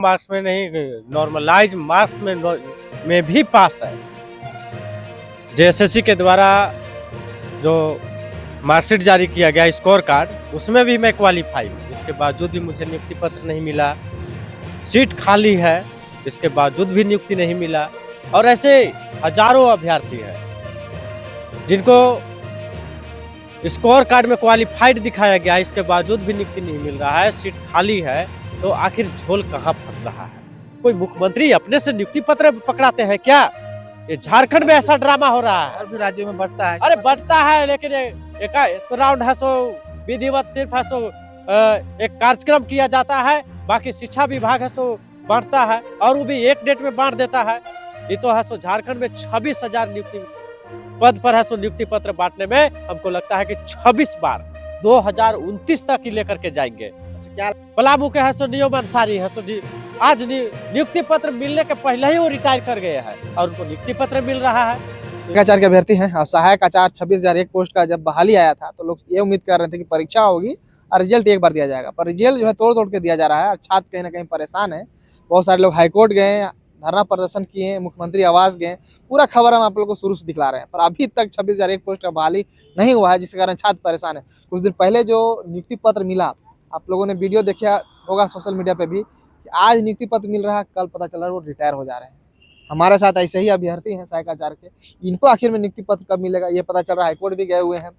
Marks में नहीं, normalise marks में भी पास है। जेएसएससी के द्वारा जो मार्कशीट जारी किया गया स्कोर कार्ड, उसमें भी मैं क्वालिफाई हूँ। इसके बावजूद भी मुझे नियुक्ति पत्र नहीं मिला। सीट खाली है, इसके बावजूद भी नियुक्ति नहीं मिला। और ऐसे हजारों अभ्यर्थी हैं जिनको स्कोर कार्ड में क्वालिफाइड दिखाया गया, इसके बावजूद भी नियुक्ति नहीं मिल रहा है, सीट खाली है। तो आखिर झोल कहाँ फंस रहा है? कोई मुख्यमंत्री अपने से नियुक्ति पत्र पकड़ाते हैं क्या? ये झारखंड में ऐसा ड्रामा हो रहा है। और भी राज्यों में बढ़ता है। अरे बढ़ता है, लेकिन एक तो राउंड है सो विधिवत सिर्फ है सो एक कार्यक्रम किया जाता है, बाकी शिक्षा विभाग है सो बांटता है, और वो भी एक डेट में बांट देता है। ये तो है सो झारखंड में 26,000 नियुक्ति पद पर है सो नियुक्ति पत्र बांटने में हमको लगता है कि 26 बार 2029 तक ही लेकर के जाएंगे। पलामू के है सो नियम अंसारी है सो आज नियुक्ति पत्र मिलने के पहले ही वो रिटायर कर गए हैं और उनको नियुक्ति पत्र मिल रहा है। आचार्य के अभ्यर्थी हैं और सहायक आचार्य 26,001 पोस्ट का जब बहाली आया था तो लोग ये उम्मीद कर रहे थे कि परीक्षा होगी और रिजल्ट एक बार दिया जाएगा, पर रिजल्ट जो है तोड़ तोड़ के दिया जा रहा है और छात्र कहीं ना कहीं परेशान है। बहुत सारे लोग हाईकोर्ट गए, धरना प्रदर्शन किए, मुख्यमंत्री आवास गए, पूरा खबर हम आप लोगों को शुरू से दिखला रहे हैं, पर अभी तक 26,001 पोस्ट का बहाली नहीं हुआ है, जिसके कारण छात्र परेशान है। कुछ दिन पहले जो नियुक्ति पत्र मिला, आप लोगों ने वीडियो देखा होगा सोशल मीडिया पे भी, आज नियुक्ति पत्र मिल रहा है, कल पता चल रहा है वो रिटायर हो जा रहे हैं। हमारे साथ ऐसे ही अभ्यर्थी हैं सहायक आचार्य के, इनको आखिर में नियुक्ति पत्र कब मिलेगा ये पता चल रहा है। हाईकोर्ट भी गए हुए हैं,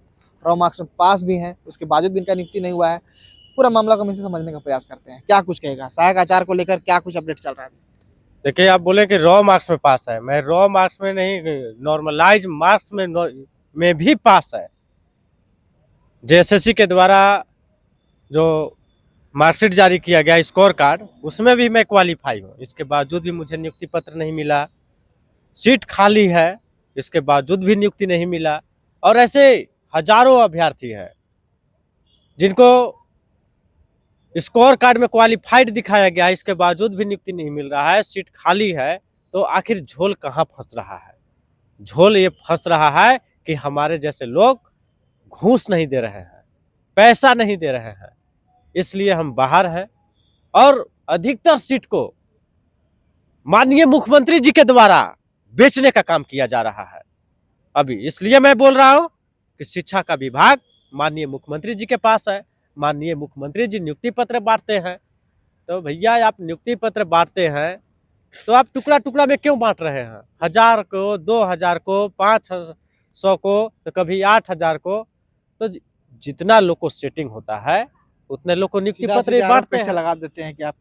रॉ मार्क्स में पास भी हैं, उसके बावजूद भी इनका नियुक्ति नहीं हुआ है। पूरा मामला को हम इसे समझने का प्रयास करते हैं, क्या कुछ कहेगा सहायक आचार्य को लेकर, क्या कुछ अपडेट चल रहा है? देखिए, आप बोले कि रॉ मार्क्स में पास है, मैं रॉ मार्क्स में नहीं, नॉर्मलाइज मार्क्स में भी पास है। जेएसएससी के द्वारा जो मार्कशीट जारी किया गया स्कोर कार्ड, उसमें भी मैं क्वालिफाई हूँ। इसके बावजूद भी मुझे नियुक्ति पत्र नहीं मिला। सीट खाली है, इसके बावजूद भी नियुक्ति नहीं मिला। और ऐसे हजारों अभ्यर्थी हैं जिनको स्कोर कार्ड में क्वालिफाइड दिखाया गया, इसके बावजूद भी नियुक्ति नहीं मिल रहा है, सीट खाली है। तो आखिर झोल कहाँ फंस रहा है? झोल ये फंस रहा है कि हमारे जैसे लोग घूस नहीं दे रहे हैं, पैसा नहीं दे रहे हैं, इसलिए हम बाहर हैं। और अधिकतर सीट को माननीय मुख्यमंत्री जी के द्वारा बेचने का काम किया जा रहा है। अभी इसलिए मैं बोल रहा हूं कि शिक्षा का विभाग माननीय मुख्यमंत्री जी के पास है। माननीय मुख्यमंत्री जी नियुक्ति पत्र बांटते हैं, तो भैया आप नियुक्ति पत्र बांटते हैं तो आप टुकड़ा टुकड़ा में क्यों बांट रहे हैं? 1000 को, 2000 को, 500 को, तो कभी 8000 को। तो जितना लोग को सेटिंग होता है उतने लोग को नियुक्ति पत्र बांटते हैं, लगा देते हैं कि आप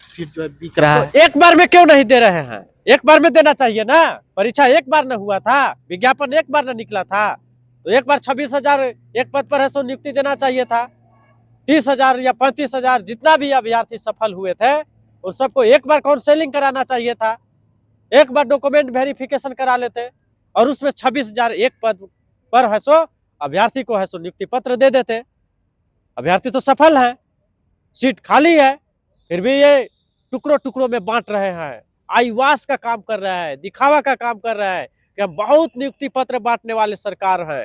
सीट जो है बिक रहा है। तो एक बार में क्यों नहीं दे रहे हैं? एक बार में देना चाहिए ना। परीक्षा एक बार न हुआ था, विज्ञापन एक बार न निकला था, तो एक बार 26,000 एक पद पर है सो नियुक्ति देना चाहिए था। 30,000 या 35,000 जितना भी अभ्यर्थी सफल हुए थे उन सबको एक बार काउंसलिंग कराना चाहिए था, एक बार डॉक्यूमेंट वेरिफिकेशन करा लेते और उसमें 26,000 एक पद पर है सो अभ्यर्थी को है सो नियुक्ति पत्र दे देते। अभ्यर्थी तो सफल है, सीट खाली है, फिर भी ये टुकड़ों टुकड़ों में बांट रहे हैं, आईवास का काम कर रहा है, दिखावा का काम कर रहा है कि हम बहुत नियुक्ति पत्र बांटने वाले सरकार है।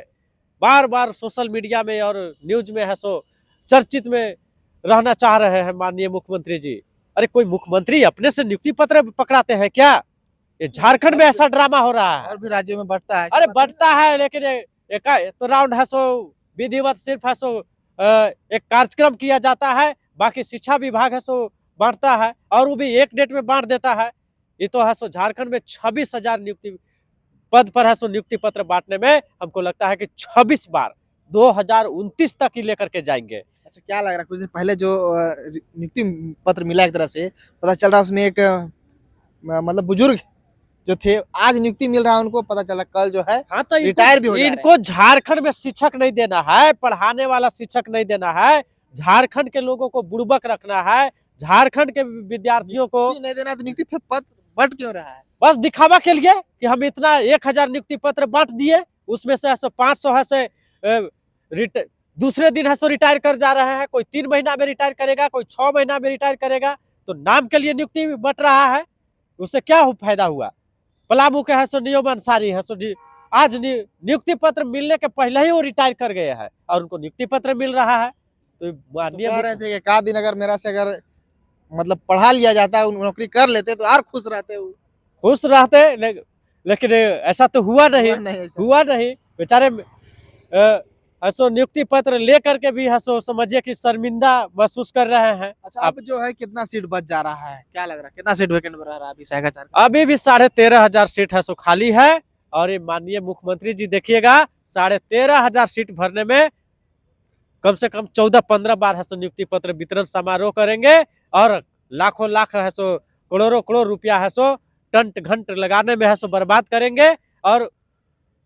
बार बार सोशल मीडिया में और न्यूज में है सो चर्चित में रहना चाह रहे हैं माननीय मुख्यमंत्री जी। अरे कोई मुख्यमंत्री अपने से नियुक्ति पत्र पकड़ाते हैं क्या? ये झारखंड में ऐसा ड्रामा हो रहा है। और भी राज्यों में बढ़ता है। अरे बढ़ता है, लेकिन एक तो राउंड है सो विधिवत सिर्फ है सो एक कार्यक्रम किया जाता है, बाकी शिक्षा विभाग है सो बांटता है, और वो भी एक डेट में बांट देता है। ये तो है सो झारखंड में 26,000 नियुक्ति पद पर है सो नियुक्ति पत्र बांटने में हमको लगता है कि 26 बार 2029 तक ही लेकर के जाएंगे। अच्छा, क्या लग रहा है कुछ दिन पहले जो नियुक्ति पत्र मिला, एक तरह से पता चल रहा है उसमें एक मतलब बुजुर्ग जो थे, आज नियुक्ति मिल रहा है उनको, पता चला कल जो है हाँ, तो रिटायर भी हो जा रहे हैं। इनको झारखंड में शिक्षक नहीं देना है, पढ़ाने वाला शिक्षक नहीं देना है, झारखंड के लोगों को बुड़बक रखना है, झारखंड के विद्यार्थियों को नहीं देना, तो नियुक्ति फिर पद बट क्यों रहा है? बस दिखावा के लिए कि हम इतना 1000 नियुक्ति पत्र बांट दिए, उसमें से 500 है से दूसरे दिन है सो रिटायर कर जा रहे हैं। कोई 3 महीना में रिटायर करेगा, कोई 6 महीना में रिटायर करेगा, तो नाम के लिए नियुक्ति बट रहा है, उससे क्या फायदा हुआ? पलामू के है सो नियम अंसारी है सो आज नियुक्ति पत्र मिलने के पहले ही वो रिटायर कर गए हैं और उनको नियुक्ति पत्र मिल रहा है। तो कह रहे थे कि एक आध दिन अगर मेरा से अगर मतलब पढ़ा लिया जाता, नौकरी कर लेते तो और खुश रहते वो। खुश रहते लेकिन ऐसा तो हुआ नहीं। हुआ नहीं ऐसा। हुआ नहीं बेचारे हसो नियुक्ति पत्र ले करके भी हसो समझिए कि शर्मिंदा महसूस कर रहे हैं। अच्छा, अब जो है कितना सीट बच जा रहा है, क्या लग रहा है कितना सीट वैकेंट रह रहा है अभी सहायक अभी भी 13,500 सीट है सो खाली है। और ये माननीय मुख्यमंत्री जी देखिएगा 13,500 सीट भरने में कम से कम 14-15 बार है सो नियुक्ति पत्र वितरण समारोह करेंगे और लाखों लाख है सो करोड़ों करोड़ रुपया है सो टंट घंट लगाने में है सो बर्बाद करेंगे। और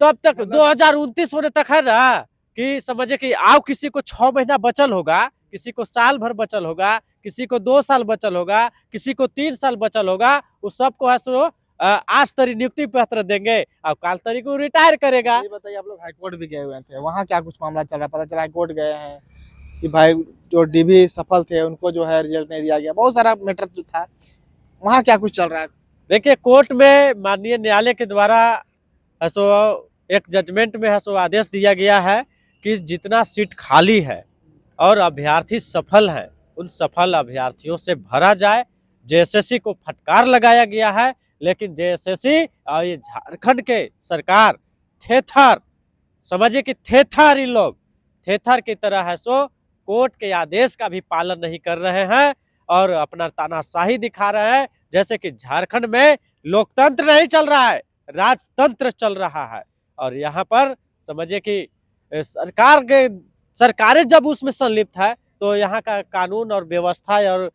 तब तक मतलब 2029 होने तक है ना कि समझिए कि आओ किसी को 6 महीना बचल होगा, किसी को साल भर बचल होगा, किसी को 2 साल बचल होगा, किसी को 3 साल बचल होगा, उस सबको है सो आज तरी नियुक्ति पत्र देंगे और काल तरी को रिटायर करेगा। ये बताइए, आप लोग हाईकोर्ट भी गए हुए थे, वहाँ क्या कुछ मामला चल रहा है? पता चला हाईकोर्ट गए हैं कि भाई जो डीबी सफल थे उनको जो है रिजल्ट नहीं दिया गया, बहुत सारा मैटर जो था, वहाँ क्या कुछ चल रहा है? देखिए कोर्ट में माननीय न्यायालय के द्वारा सो एक जजमेंट में है सो आदेश दिया गया है कि जितना सीट खाली है और अभ्यर्थी सफल है उन सफल अभ्यर्थियों से भरा जाए। जेएसएससी को फटकार लगाया गया है लेकिन जेएसएससी और ये झारखंड के सरकार थेथर समझिए कि थेथर इन लोग थेथर की तरह है सो कोर्ट के आदेश का भी पालन नहीं कर रहे हैं और अपना तानाशाही दिखा रहे हैं। जैसे कि झारखंड में लोकतंत्र नहीं चल रहा है, राजतंत्र चल रहा है। और यहाँ पर समझिए कि सरकारें जब उसमें संलिप्त है तो यहाँ का कानून और व्यवस्था और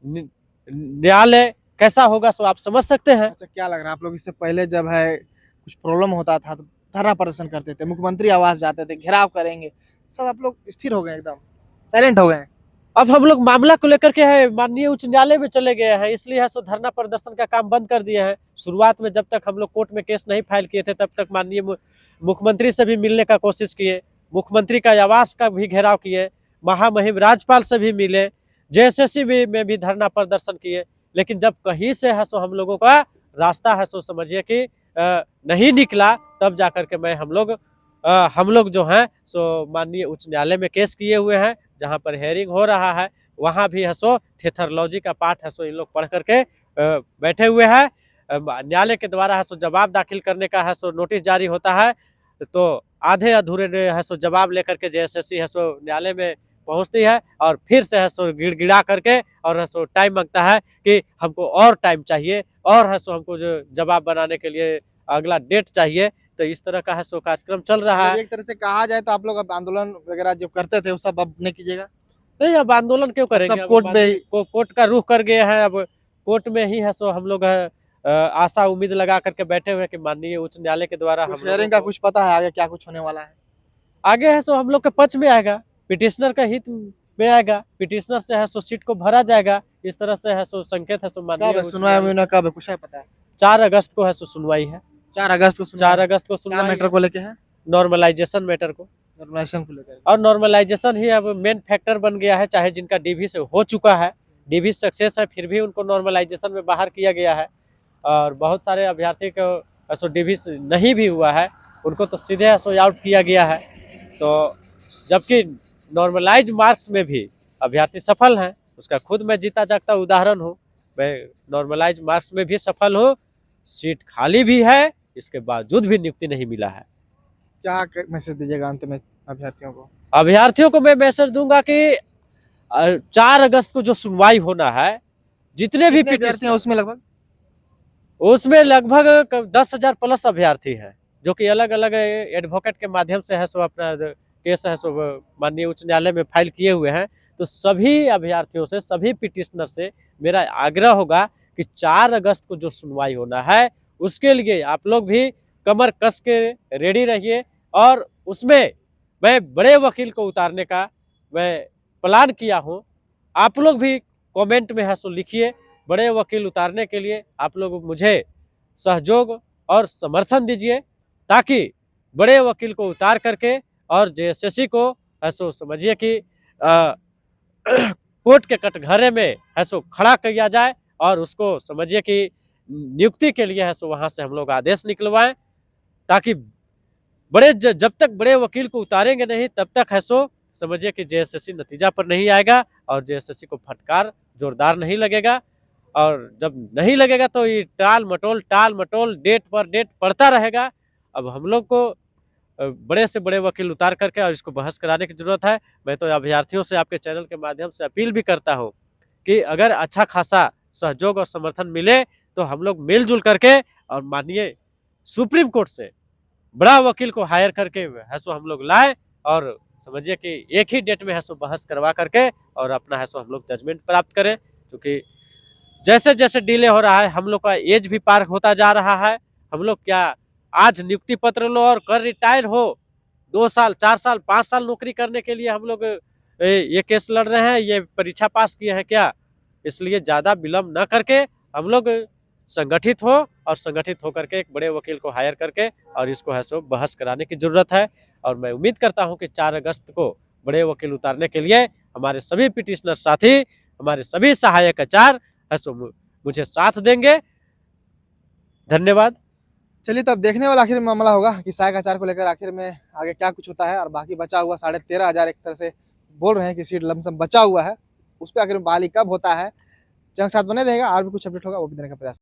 न्यायालय कैसा होगा सो आप समझ सकते हैं। अच्छा, क्या लग रहा है आप लोग इससे पहले जब है कुछ प्रॉब्लम होता था तो धरना प्रदर्शन करते थे, मुख्यमंत्री आवास जाते थे, घेराव करेंगे, सब आप लोग स्थिर हो गए, एकदम साइलेंट हो गए? अब हम लोग मामला को लेकर के है माननीय उच्च न्यायालय में चले गए हैं, इसलिए है सो धरना प्रदर्शन का काम बंद कर दिए हैं। शुरुआत में जब तक हम लोग कोर्ट में केस नहीं फाइल किए थे तब तक माननीय मुख्यमंत्री से भी मिलने का कोशिश किए, मुख्यमंत्री का आवास का भी घेराव किए, महामहिम राज्यपाल से भी मिले, जेएसएससी में भी धरना प्रदर्शन किए। लेकिन जब कहीं से है सो हम लोगों का रास्ता है सो समझिए कि नहीं निकला, तब जाकर के हम लोग जो हैं सो माननीय उच्च न्यायालय में केस किए हुए हैं, जहां पर हेयरिंग हो रहा है। वहां भी है सो थेथरलॉजी का पाठ है सो इन लोग पढ़ करके बैठे हुए हैं। न्यायालय के द्वारा है सो जवाब दाखिल करने का है सो नोटिस जारी होता है तो आधे अधूरे है सो जवाब लेकर के जेएसएससी है सो न्यायालय में पहुंचती है और फिर से है सो गिड़गिड़ा करके और है सो टाइम मांगता है कि हमको और टाइम चाहिए और है सो हमको जो जवाब बनाने के लिए अगला डेट चाहिए। तो इस तरह का है सो कार्यक्रम चल रहा है। एक तरह से कहा जाए तो आप लोग अब आंदोलन वगैरह जो करते थे वो सब अब नहीं कीजिएगा? नहीं अब आंदोलन क्यों करेंगे, सब कोर्ट में कोर्ट का रुख कर गए हैं। अब कोर्ट में ही है सो हम लोग आशा उम्मीद लगा करके बैठे हुए कि माननीय उच्च न्यायालय के द्वारा हम हेयरिंग का कुछ पता है आगे क्या कुछ होने वाला है? आगे है सो हम लोग के पक्ष में आएगा, पिटिशनर का हित में आएगा, पिटिशनर से है सो सीट को भरा जाएगा। इस तरह से है सो संकेत है सो माननीय सुनवाई कब है, कुछ है पता है? 4 अगस्त को है सो सुनवाई है। 4 अगस्त को 4 अगस्त को सुनवाई मैटर को लेके है? नॉर्मलाइजेशन मैटर को। नॉर्मलाइजेशन को लेकर, और नॉर्मलाइजेशन ही अब मेन फैक्टर बन गया है, चाहे जिनका डीवी से हो चुका है, डीवी सक्सेस है, फिर भी उनको नॉर्मलाइजेशन में बाहर किया गया है। और बहुत सारे अभ्यर्थी को ऐसो डीवी नहीं भी हुआ है उनको तो सीधे ऐसो आउट किया गया है। तो जबकि नॉर्मलाइज मार्क्स में भी अभ्यर्थी सफल हैं, उसका खुद मैं जीता जागता उदाहरण हूँ। मैं नॉर्मलाइज मार्क्स में भी सफल हूँ, सीट खाली भी है, इसके बावजूद भी नियुक्ति नहीं मिला है। क्या मैसेज दीजिएगा अंत में अभ्यर्थियों को? अभ्यर्थियों को मैं मैसेज दूंगा कि 4 अगस्त को जो सुनवाई होना है, जितने भी अभ्यर्थी हैं उसमें लगभग 10,000 प्लस अभ्यर्थी हैं जो कि अलग अलग एडवोकेट के माध्यम से है सो अपना केस है सो माननीय उच्च न्यायालय में फाइल किए हुए हैं। तो सभी अभ्यर्थियों से, सभी पिटिशनर से मेरा आग्रह होगा कि 4 अगस्त को जो सुनवाई होना है उसके लिए आप लोग भी कमर कस के रेडी रहिए। और उसमें मैं बड़े वकील को उतारने का मैं प्लान किया हूँ, आप लोग भी कमेंट में है सो लिखिए। बड़े वकील उतारने के लिए आप लोग मुझे सहयोग और समर्थन दीजिए ताकि बड़े वकील को उतार करके और जेएसएससी को ऐसो समझिए कि कोर्ट के कटघरे में ऐसो खड़ा किया जाए और उसको समझिए कि नियुक्ति के लिए ऐसो वहां से हम लोग आदेश निकलवाएं ताकि जब तक बड़े वकील को उतारेंगे नहीं तब तक ऐसो समझिए कि जेएसएससी नतीजा पर नहीं आएगा और जेएसएससी को फटकार जोरदार नहीं लगेगा। और जब नहीं लगेगा तो ये टाल मटोल डेट पर डेट पड़ता रहेगा। अब हम लोग को बड़े से बड़े वकील उतार करके और इसको बहस कराने की जरूरत है। मैं तो अभ्यर्थियों से आपके चैनल के माध्यम से अपील भी करता हूँ कि अगर अच्छा खासा सहयोग और समर्थन मिले तो हम लोग मिलजुल करके और माननीय सुप्रीम कोर्ट से बड़ा वकील को हायर करके है सो हम लोग लाए और समझिए कि एक ही डेट में है सो बहस करवा करके और अपना है सो हम लोग जजमेंट प्राप्त करें। क्योंकि जैसे जैसे डिले हो रहा है हम लोग का एज भी पार होता जा रहा है। हम लोग क्या आज नियुक्ति पत्र लो और कर रिटायर हो, 2 साल 4 साल 5 साल नौकरी करने के लिए हम लोग ये केस लड़ रहे हैं, ये परीक्षा पास किए हैं क्या? इसलिए ज़्यादा विलम्ब न करके हम लोग संगठित हो और संगठित होकर के एक बड़े वकील को हायर करके और इसको है सो बहस कराने की ज़रूरत है। और मैं उम्मीद करता हूं कि 4 अगस्त को बड़े वकील उतारने के लिए हमारे सभी पिटिशनर साथी, हमारे सभी सहायक आचार्य है सो मुझे साथ देंगे। धन्यवाद। चलिए, तब देखने वाला आखिर में मामला होगा कि सहायक आचार्य को लेकर आखिर में आगे क्या कुछ होता है। और बाकी बचा हुआ 13,500 एक तरह से बोल रहे हैं कि सीट लमसम बचा हुआ है, उस पर आखिर में बहाली कब होता है। चैनल के साथ बने रहेगा, और भी कुछ अपडेट होगा वो भी देने का प्रयास